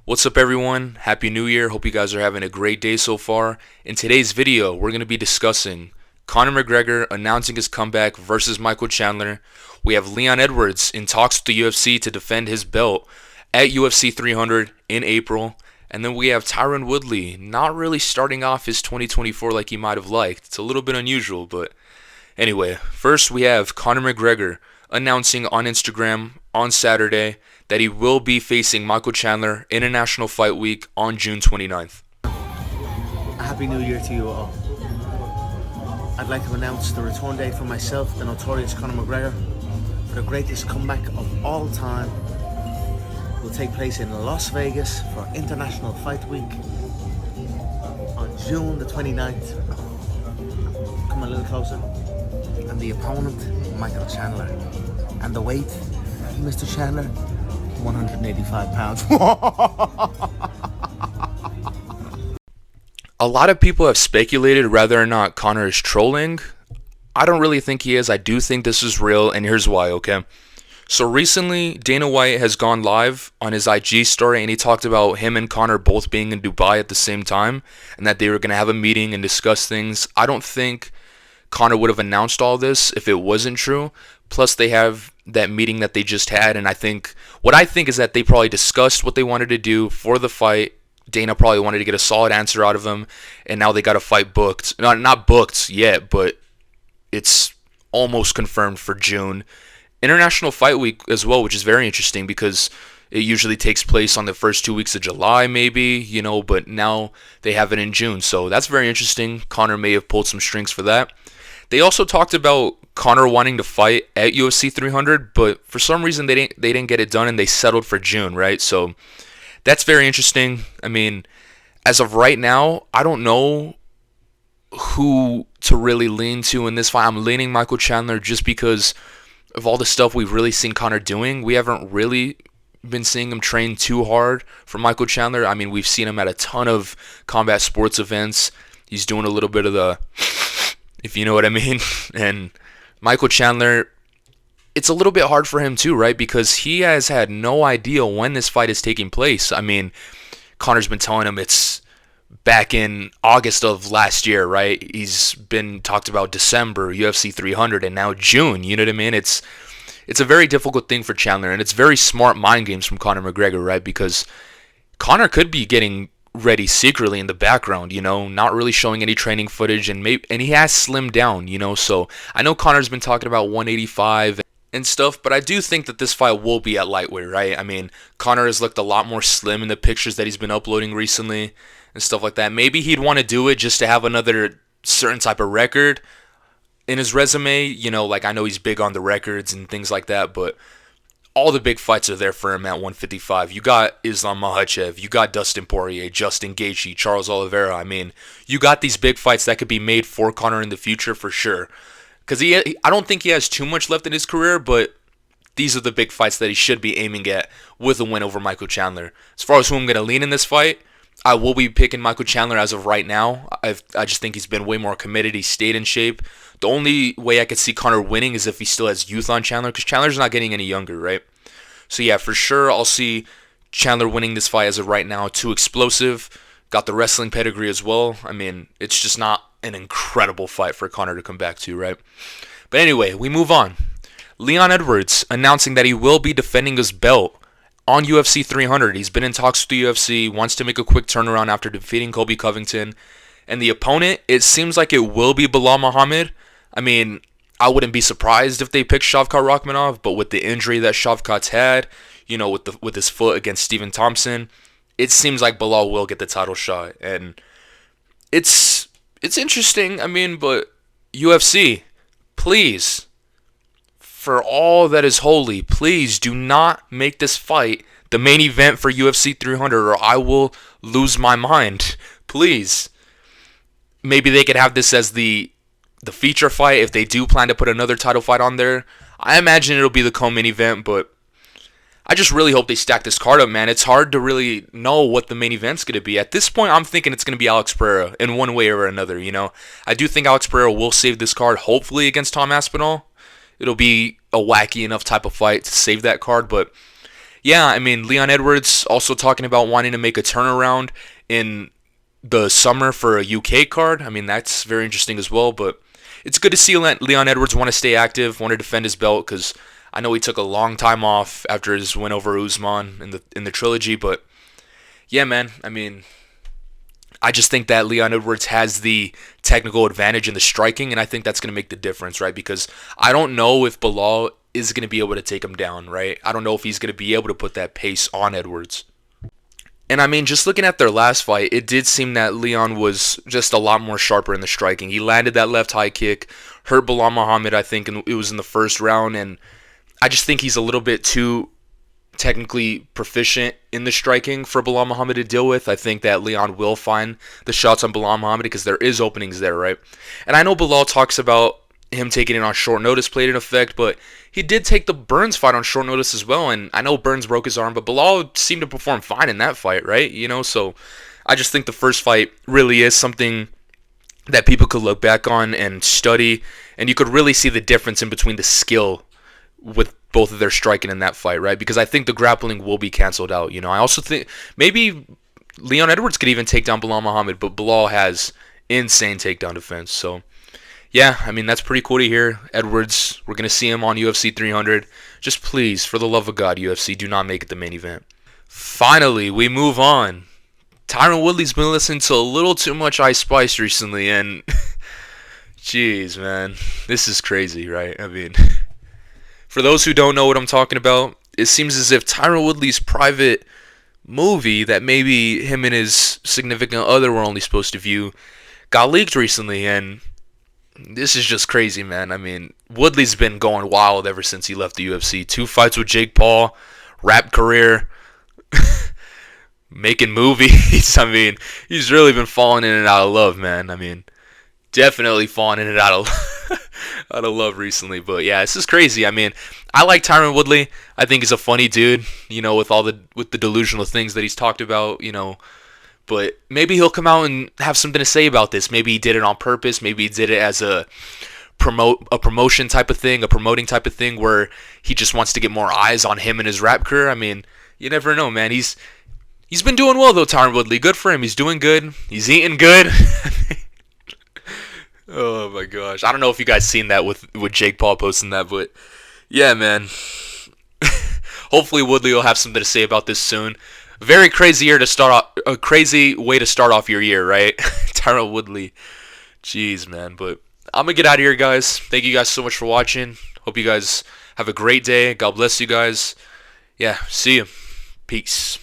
What's up everyone? Happy New Year. Hope you guys are having a great day so far. In today's video, we're going to be discussing Conor McGregor announcing his comeback versus Michael Chandler. We have Leon Edwards in talks with the UFC to defend his belt at UFC 300 in April. And then we have Tyron Woodley not really starting off his 2024 like he might have liked. It's a little bit unusual, but anyway, first we have Conor McGregor announcing on Instagram on Saturday that he will be facing Michael Chandler International Fight Week on June 29th. Happy New Year to you all. I'd like to announce the return date for myself, the notorious Conor McGregor, for the greatest comeback of all time. Will take place in Las Vegas for International Fight Week on June the 29th. Come a little closer. And the opponent, Michael Chandler. And the weight, Mr. Chandler, 185 pounds. A lot of people have speculated whether or not Conor is trolling. I don't really think he is. I do think this is real, and here's why, okay? So recently, Dana White has gone live on his IG story, and he talked about him and Conor both being in Dubai at the same time, and that they were going to have a meeting and discuss things. I don't think Conor would have announced all this if it wasn't true. Plus, they have that meeting that they just had, and I think is that they probably discussed what they wanted to do for the fight. Dana probably wanted to get a solid answer out of him, and now they got a fight booked. Not booked yet, but it's almost confirmed for June. International Fight Week as well, which is very interesting because it usually takes place on the first 2 weeks of July, maybe, but now they have it in June. So that's very interesting. Conor may have pulled some strings for that. They also talked about Conor wanting to fight at UFC 300, but for some reason they didn't get it done, and they settled for June, right? So that's very interesting. I mean, as of right now, I don't know who to really lean to in this fight. I'm leaning Michael Chandler just because of all the stuff we've really seen Conor doing. We haven't really been seeing him train too hard for Michael Chandler. I mean, we've seen him at a ton of combat sports events. He's doing a little bit of the, if you know what I mean. And Michael Chandler, it's a little bit hard for him too, right? Because he has had no idea when this fight is taking place. I mean, Conor's been telling him it's back in August of last year, right? He's been talked about December, UFC 300, and now June. You know what I mean? It's a very difficult thing for Chandler, and it's very smart mind games from Conor McGregor, right? Because Conor could be getting ready secretly in the background, not really showing any training footage, and he has slimmed down, So I know Conor's been talking about 185 and stuff, but I do think that this fight will be at lightweight, right? I mean, Conor has looked a lot more slim in the pictures that he's been uploading recently and stuff like that. Maybe he'd want to do it just to have another certain type of record in his resume, like I know he's big on the records and things like that, but all the big fights are there for him at 155. You got Islam Makhachev, you got Dustin Poirier, Justin Gaethje, Charles Oliveira. I mean, you got these big fights that could be made for Conor in the future for sure. Because I don't think he has too much left in his career, but these are the big fights that he should be aiming at with a win over Michael Chandler. As far as who I'm going to lean in this fight, I will be picking Michael Chandler as of right now. I just think he's been way more committed. He stayed in shape. The only way I could see Conor winning is if he still has youth on Chandler, because Chandler's not getting any younger, right? So yeah, for sure, I'll see Chandler winning this fight as of right now. Too explosive. Got the wrestling pedigree as well. I mean, it's just not an incredible fight for Conor to come back to, right? But anyway, we move on. Leon Edwards announcing that he will be defending his belt on UFC 300. He's been in talks with the UFC, wants to make a quick turnaround after defeating Colby Covington. And the opponent, it seems like it will be Belal Muhammad. I mean, I wouldn't be surprised if they picked Shavkat Rakhmonov, but with the injury that Shavkat's had, with his foot against Stephen Thompson, it seems like Belal will get the title shot. And it's interesting, I mean, but UFC, please, for all that is holy, please do not make this fight the main event for UFC 300 or I will lose my mind. Please. Maybe they could have this as the feature fight if they do plan to put another title fight on there. I imagine it'll be the co-main event, but I just really hope they stack this card up, man. It's hard to really know what the main event's going to be. At this point, I'm thinking it's going to be Alex Pereira in one way or another, I do think Alex Pereira will save this card, hopefully against Tom Aspinall. It'll be a wacky enough type of fight to save that card, but Yeah, I mean, Leon Edwards also talking about wanting to make a turnaround in the summer for a UK card. I mean, that's very interesting as well. But it's good to see Leon Edwards want to stay active, want to defend his belt, because I know he took a long time off after his win over Usman in the trilogy. But yeah, man, I mean, I just think that Leon Edwards has the technical advantage in the striking, and I think that's going to make the difference, right? Because I don't know if Bilal is going to be able to take him down, right? I don't know if he's going to be able to put that pace on Edwards. And I mean, just looking at their last fight, it did seem that Leon was just a lot more sharper in the striking. He landed that left high kick, hurt Bilal Muhammad, I think, and it was in the first round, and I just think he's a little bit too technically proficient in the striking for Bilal Muhammad to deal with. I think that Leon will find the shots on Bilal Muhammad because there is openings there, right? And I know Bilal talks about him taking it on short notice played in effect, but he did take the Burns fight on short notice as well, and I know Burns broke his arm, but Bilal seemed to perform fine in that fight, right? So I just think the first fight really is something that people could look back on and study, and you could really see the difference in between the skill with both of their striking in that fight, right? Because I think the grappling will be canceled out. I also think maybe Leon Edwards could even take down Bilal Muhammad, but Bilal has insane takedown defense. So, yeah, I mean, that's pretty cool to hear. Edwards, we're going to see him on UFC 300. Just please, for the love of God, UFC, do not make it the main event. Finally, we move on. Tyron Woodley's been listening to a little too much Ice Spice recently, and jeez, man, this is crazy, right? I mean, for those who don't know what I'm talking about, it seems as if Tyron Woodley's private movie that maybe him and his significant other were only supposed to view got leaked recently, and this is just crazy, man. I mean, Woodley's been going wild ever since he left the UFC. 2 fights with Jake Paul, rap career, making movies. I mean, he's really been falling in and out of love, man. I mean, definitely falling in and out of out of love recently. But yeah, this is crazy. I mean, I like Tyron Woodley. I think he's a funny dude, with the delusional things that he's talked about, But maybe he'll come out and have something to say about this. Maybe he did it on purpose. Maybe he did it as a promotion type of thing, a promoting type of thing where he just wants to get more eyes on him and his rap career. I mean, you never know, man. He's been doing well though, Tyron Woodley. Good for him. He's doing good. He's eating good. Oh my gosh. I don't know if you guys seen that with Jake Paul posting that, but yeah, man. Hopefully Woodley will have something to say about this soon. Very crazy year to start off, a crazy way to start off your year, right? Tyron Woodley. Jeez, man. But I'm going to get out of here, guys. Thank you guys so much for watching. Hope you guys have a great day. God bless you guys. Yeah, see you. Peace.